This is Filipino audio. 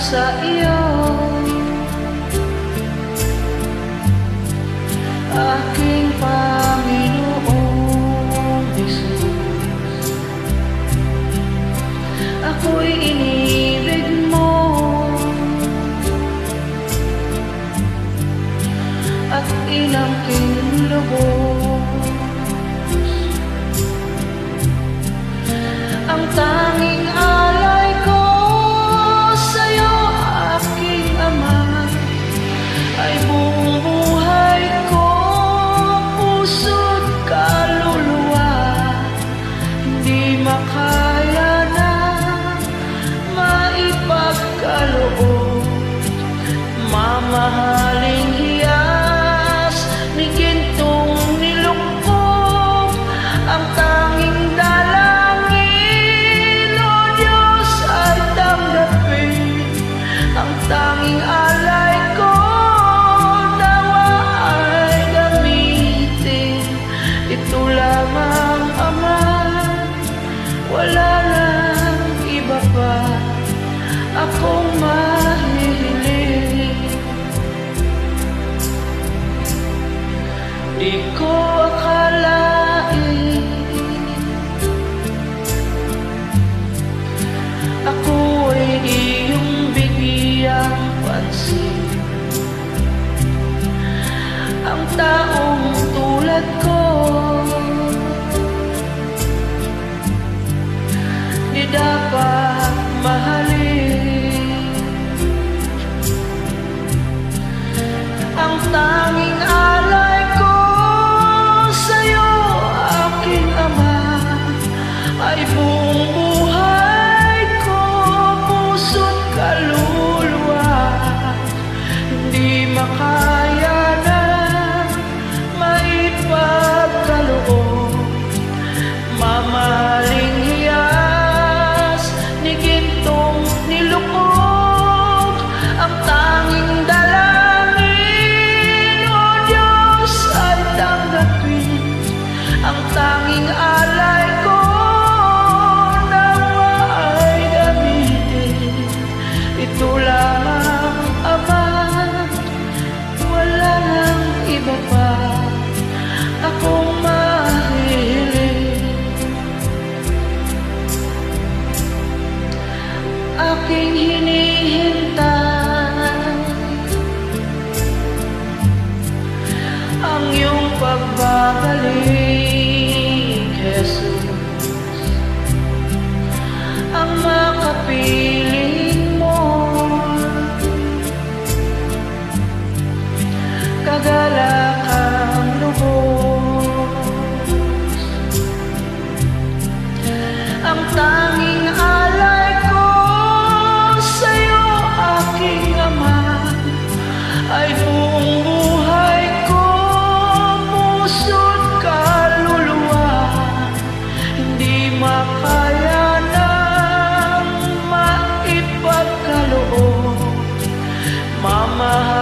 sa iyo, aking Panginoong Jesus. Ako'y inibig mo at inangking lubos. Ang tanging alay ko sa'yo, aking Ama, ay buong buhay ko, puso't kaluluwa. Hindi makaya na maipagkaloob, mamahaling hiyas ni gintong nilukpok. Ang tanging dalangin, O Diyos, ay tanggapin. Ang tanging alay ko nawa ay gamitin. Ito lamang, Ama, wala nang iba pa akong mahihiling. Di ko akalain ako ay iyong bigyang pansin. Ang taong tulad ko di dapat mahalin. Ang tanging alay ko sa'yo, aking Ama, ay buong buhay ko, puso't kaluluwa. Hindi makaya na maipagkaloob, mamahaling hiyas ni gintong nilukog. Ang tanging dalangin, O Diyos, ay tanggapin. Ang tanging alay ko nawa ay gamitin. Ito lamang, Ama, wala nang iba pa akong mahihiling. Aking hinihintay ang iyong pagbabalik, Jesus. Ang makapiling mo, kagalakang lubos. Ang tanging alay ko sa'yo, aking Ama, ay buong buhay ko, puso't kaluluwa. Hindi makaya nang maipagkaloob, mamahalin